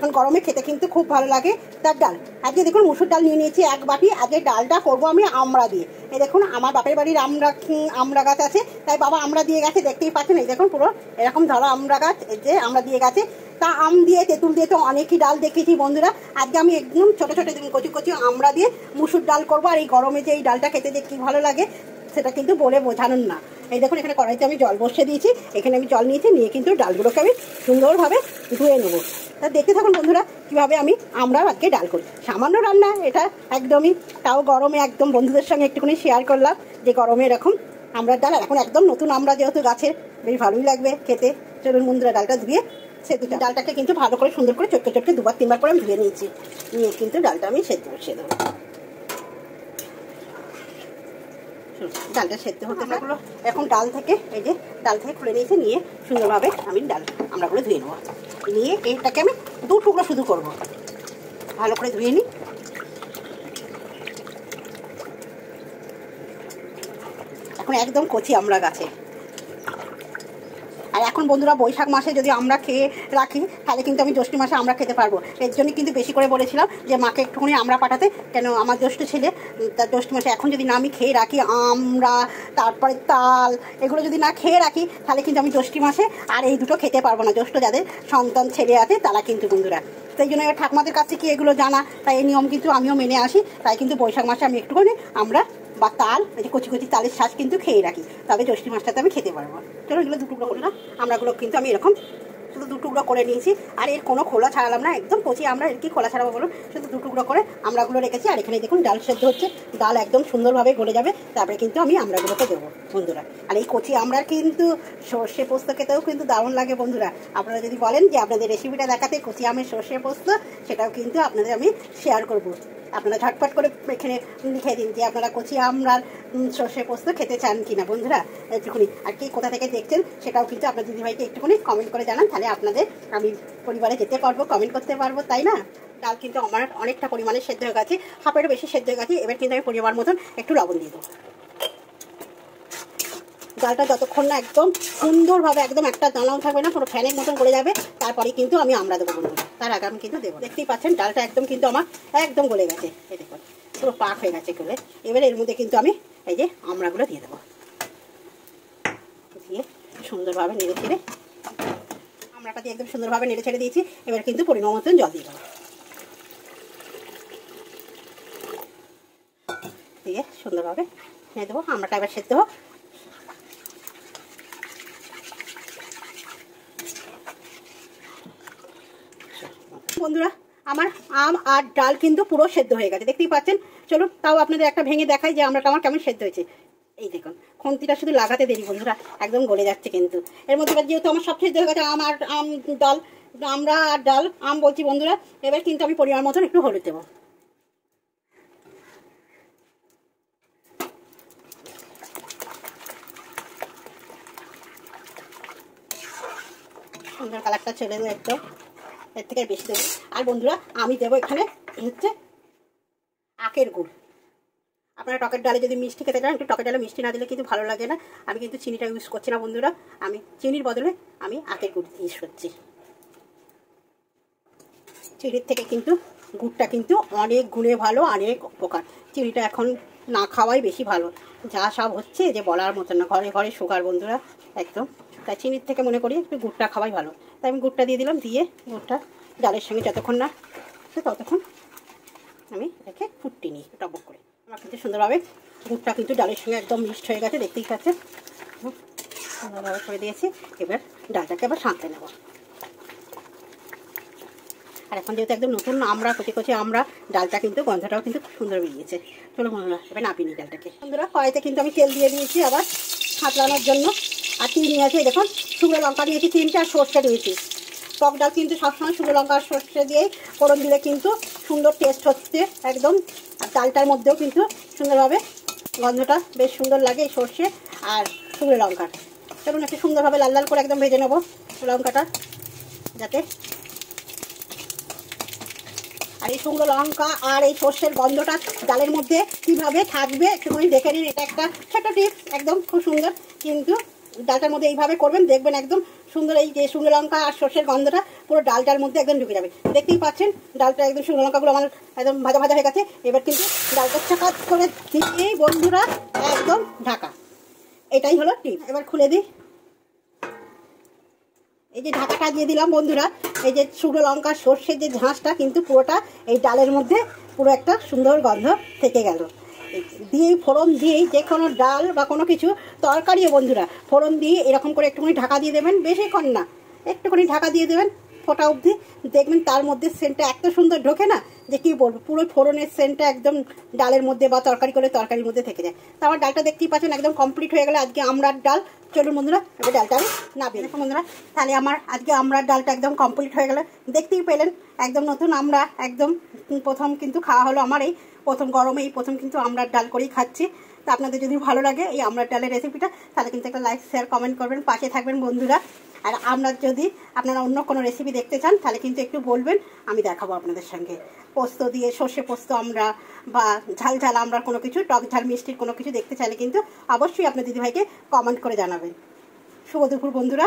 এখন গরমে খেতে কিন্তু খুব ভালো লাগে। তার ডাল আজকে দেখুন মুসুর ডাল নিয়ে নিয়েছি 1 বাটি। আজকে ডালটা করবো আমি আমড়া দিয়ে। এই দেখুন আমার বাপের বাড়ির আমড়া গাছ আছে, তাই বাবা আমড়া দিয়ে গেছে, দেখতেই পাচ্ছেন। এই দেখুন পুরো এরকম ধরা আমড়া গাছ, এই যে আমড়া দিয়ে গেছে। তা আম দিয়ে তেঁতুল দিয়ে তো অনেকই ডাল দেখেছি বন্ধুরা। আজকে আমি একদম ছোটো ছোটো কচি কচি আমড়া দিয়ে মুসুর ডাল করবো। আর এই গরমে যে এই ডালটা খেতে যে কি ভালো লাগে সেটা কিন্তু বলে বোঝানোর না। এই দেখুন এখানে কড়াইতে আমি জল বসিয়ে দিয়েছি, এখানে আমি জল নিয়েছি, নিয়ে কিন্তু ডালগুলোকে আমি সুন্দরভাবে ধুয়ে নেবো। তা দেখতে থাকুন বন্ধুরা কীভাবে আমি আমরা আজকে ডাল করি। সামান্য রান্না এটা একদমই, তাও গরমে একদম বন্ধুদের সঙ্গে একটুখানি শেয়ার করলাম যে গরমে এরকম আমড়ার ডাল। এখন একদম নতুন আমড়া যেহেতু গাছের, বেশ ভালোই লাগবে খেতে। চলুন বন্ধুরা ডালটা ধুয়ে সেদ্ধ, ডালটাকে কিন্তু ভালো করে সুন্দর করে চটকে চটকে 2 বার 3 বার করে আমি ধুয়ে নিয়েছি। নিয়ে কিন্তু ডালটা আমি সেদ্ধ বসিয়ে দেবো। ডালটা সেদ্ধ হতে থাকলো। এখন ডাল থেকে এই যে ডাল থেকে খুলে নিয়েছি, নিয়ে সুন্দরভাবে আমি ডাল আমড়াগুলো ধুয়ে নেবো। নিয়ে এইটাকে আমি 2 টুকরো শুধু করবো, ভালো করে ধুয়ে নিই। এখন একদম কচি আমড়া গাছে। আর এখন বন্ধুরা বৈশাখ মাসে যদি আমরা খেয়ে রাখি তাহলে কিন্তু আমি জ্যৈষ্ঠ মাসে আমরা খেতে পারবো। এর জন্য কিন্তু বেশি করে বলেছিলাম যে মাকে একটুখানি আমরা পাঠাতে, কেন আমার জ্যৈষ্ঠ ছেলে, তার জ্যৈষ্ঠ মাসে এখন যদি না আমি খেয়ে রাখি আমরা, তারপরে তাল, এগুলো যদি না খেয়ে রাখি তাহলে কিন্তু আমি জ্যৈষ্ঠ মাসে আর এই দুটো খেতে পারবো না। জ্যৈষ্ঠ যাদের সন্তান ছেলে আছে তারা কিন্তু বন্ধুরা, সেই জন্য ঠাকুমাদের কাছে কি এগুলো জানা, তাই এই নিয়ম কিন্তু আমিও মেনে আসি। তাই কিন্তু বৈশাখ মাসে আমি একটুখানি আমরা বা তাল, এই যে কচি কচি তালের শ্বাস কিন্তু খেয়ে রাখি, তবে জ্যৈষ্ঠ মাসটাতে আমি খেতে পারবো। চলো এগুলো 2 টুকরো করে না, আমরাগুলো কিন্তু আমি এরকম শুধু 2 টুকরো করে নিয়েছি। আর এর কোনো খোলা ছাড়ালাম না, একদম কচি আমরা, এর কি খোলা ছাড়াবো বলুন, শুধু 2 টুকরো করে আমরাগুলো রেখেছি। আর এখানে দেখুন ডাল সেদ্ধ হচ্ছে, ডাল একদম সুন্দরভাবে গলে যাবে, তারপরে কিন্তু আমি আমরাগুলোকে দেবো বন্ধুরা। আর এই কচি আমড়ার কিন্তু সর্ষে পোস্ত খেতেও কিন্তু দারুণ লাগে বন্ধুরা। আপনারা যদি বলেন যে আপনাদের রেসিপিটা দেখাতে কচি আমের সর্ষে পোস্ত, সেটাও কিন্তু আপনাদের আমি শেয়ার করবো। আপনারা ঝটপট করে এখানে লিখে দিন যে আপনারা কচি আমড়ার সর্ষে পোস্ত খেতে চান কিনা বন্ধুরা, একটুখানি। আর কি কোথা থেকে দেখছেন সেটাও কিন্তু আপনার দিদিভাইকে একটুখানি কমেন্ট করে জানান, তাহলে আপনাদের আমি পরিবারে যেতে পারবো, কমেন্ট করতে পারবো, তাই না? ডাল কিন্তু আমার অনেকটা পরিমাণে সেদ্ধ হয়ে গেছে, হাফেরও বেশি সেদ্ধ হয়ে গেছে। এবার কিন্তু আমি পরিমাণ মতন একটু লবণ দিয়ে দেবো। ডালটা যতক্ষণ না একদম সুন্দরভাবে একদম একটা দানাও থাকবে না, পুরো ফ্যানের মতন করে যাবে, তারপরে কিন্তু আমি আমড়া দেবো বন্ধুরা। তার আগে আমি কিন্তু দেবো। দেখতেই পাচ্ছেন ডালটা একদম কিন্তু আমার একদম গলে গেছে, এই দেখুন পুরো পাক হয়ে গেছে গলে। এবারে এর মধ্যে কিন্তু আমি এই যে আমড়াগুলো দিয়ে দেবো, দিয়ে সুন্দরভাবে নেড়ে ছেড়ে, আমড়াটা দিয়ে একদম সুন্দরভাবে নেড়ে ছেড়ে দিয়েছি। এবার কিন্তু পরিমাণ মতন জল দিয়ে দেবো, দিয়ে সুন্দরভাবে নেড়ে দেবো। আমড়াটা এবার সেদ্ধ হোক। বন্ধুরা আমার আম আর ডাল কিন্তু পুরো সেদ্ধ হয়ে গেছে, দেখতেই পাচ্ছেন। চলুন তাও আপনাদের একটা ভেঙে দেখাই যে আমড়াটা আমার কেমন সেদ্ধ হয়েছে। এই দেখুন খুন্তিটা শুধু লাগাতে দেরি বন্ধুরা, একদম গলে যাচ্ছে কিন্তু। এর মধ্যে যেহেতু আমার সব সেদ্ধ হয়ে গেছে, আম আর ডাল, আমরা আর ডাল, আম বলছি বন্ধুরা। এবার কিন্তু আমি পরিমাণ মতন একটু হলুদ দেবো, সুন্দর কালারটা চলে দেবো একদম, এর থেকে বেশি দেবো। আর বন্ধুরা আমি দেবো এখানে হচ্ছে আখের গুড়। আপনারা টকের ডালে যদি মিষ্টি খেতে চান, একটু টকের ডালে মিষ্টি না দিলে কিন্তু ভালো লাগে না। আমি কিন্তু চিনিটা ইউজ করছি না বন্ধুরা, আমি চিনির বদলে আমি আখের গুড় ইউজ করছি। চিনির থেকে কিন্তু গুড়টা কিন্তু অনেক গুণে ভালো, অনেক উপকার। চিনিটা এখন না খাওয়াই বেশি ভালো, যা সব হচ্ছে যে বলার মতন না। ঘরে ঘরে সুগার বন্ধুরা একদম, তাই চিনির থেকে মনে করি একটু গুড়টা খাওয়াই ভালো। তাই আমি গুড়টা দিয়ে দিলাম, দিয়ে গুড়টা ডালের সঙ্গে যতক্ষণ না ততক্ষণ আমি এটাকে ফুটিয়ে নিই টকবক করে। আমার কিন্তু সুন্দরভাবে গুড়টা কিন্তু ডালের সঙ্গে একদম মিক্সড হয়ে গেছে, দেখতেই পাচ্ছেন সুন্দরভাবে করে দিয়েছি। এবার ডালটাকে আবার সাঁতলে নেব। আর এখন যেহেতু একদম নতুন আমরা কচি কচি আমরা, ডালটা কিন্তু গন্ধটাও কিন্তু খুব সুন্দর বেরিয়েছে। চলো বন্ধুরা এবার নাপিয়ে নিই ডালটাকে। বন্ধুরা কড়াইতে কিন্তু আমি তেল দিয়ে দিয়েছি আবার সাঁতলানোর জন্য। আর তিল নিয়েছি, দেখুন শুকনো লঙ্কা দিয়েছি 3টে, আর সর্ষে দিয়েছি। টক ডাল কিন্তু সবসময় শুকনো লঙ্কা আর সর্ষে দিয়ে ফোড়ন দিলে কিন্তু সুন্দর টেস্ট হচ্ছে একদম। আর ডালটার মধ্যেও কিন্তু সুন্দরভাবে গন্ধটা বেশ সুন্দর লাগে এই সর্ষে আর শুকনো লঙ্কার। চলুন একটু সুন্দরভাবে লাল লাল করে একদম ভেজে নেবো লঙ্কাটা, যাতে আর এই শুকনো লঙ্কা আর এই সর্ষের গন্ধটা ডালের মধ্যে কীভাবে থাকবে একটুখানি দেখে নিন। এটা একটা ছোটো টিপস, একদম খুব সুন্দর। কিন্তু ডালটার মধ্যে এইভাবে করবেন, দেখবেন একদম সুন্দর এই যে শুকনো লঙ্কা আর সর্ষের গন্ধটা পুরো ডালটার মধ্যে একদম ঢুকে যাবে। দেখতেই পাচ্ছেন ডালটা একদম শুকনো লঙ্কাগুলো আমার একদম ভাজা ভাজা হয়ে গেছে। এবার কিন্তু ডালটা চাকাত করে দিয়ে বন্ধুরা একদম ঢাকা। এটাই হলো টিপ। এবার খুলে দিই। এই যে ঢাকাটা দিয়ে দিলাম বন্ধুরা। এই যে শুকনো লঙ্কা সর্ষের যে ঝাঁসটা কিন্তু পুরোটা এই ডালের মধ্যে পুরো একটা সুন্দর গন্ধ থেকে গেল। দিয়েই ফোড়ন দিয়েই যে কোনো ডাল বা কোনো কিছু তরকারিও বন্ধুরা ফোড়ন দিয়ে এরকম করে একটুখানি ঢাকা দিয়ে দেবেন, বেশিক্ষণ না, একটুখানি ঢাকা দিয়ে দেবেন ফোটা অবধি। দেখবেন তার মধ্যে সেন্টটা এত সুন্দর ঢোকে না যে কী বলবো, পুরো ফোড়নের সেন্টটা একদম ডালের মধ্যে বা তরকারি করে তরকারির মধ্যে থেকে যায়। তো আমার ডালটা দেখতেই পাচ্ছেন একদম কমপ্লিট হয়ে গেলে আজকে আমড়ার ডাল। চলুন বন্ধুরা এবার ডালটা আমি নামিয়ে দেখো বন্ধুরা। তাহলে আমার আজকে আমড়ার ডালটা একদম কমপ্লিট হয়ে গেল। দেখতেই পেলেন একদম নতুন আমড়া, একদম প্রথম কিন্তু খাওয়া হলো আমার, এই প্রথম গরমে এই প্রথম কিন্তু আমড়ার ডাল করেই খাচ্ছি। তো আপনাদের যদি ভালো লাগে এই আমড়ার ডালের রেসিপিটা তাহলে কিন্তু একটা লাইক শেয়ার কমেন্ট করবেন, পাশে থাকবেন বন্ধুরা। আর আপনারা অন্য কোনো রেসিপি দেখতে চান তাহলে কিন্তু একটু বলবেন, আমি দেখাবো আপনাদের সঙ্গে। পোস্ত দিয়ে সর্ষে পোস্ত আমরা বা ঝাল ঝাল আমরা কোনো কিছু টক ঝাল মিষ্টির কোনো কিছু দেখতে চাইলে কিন্তু অবশ্যই আপনার দিদিভাইকে কমেন্ট করে জানাবেন। শুভ দুপুর বন্ধুরা।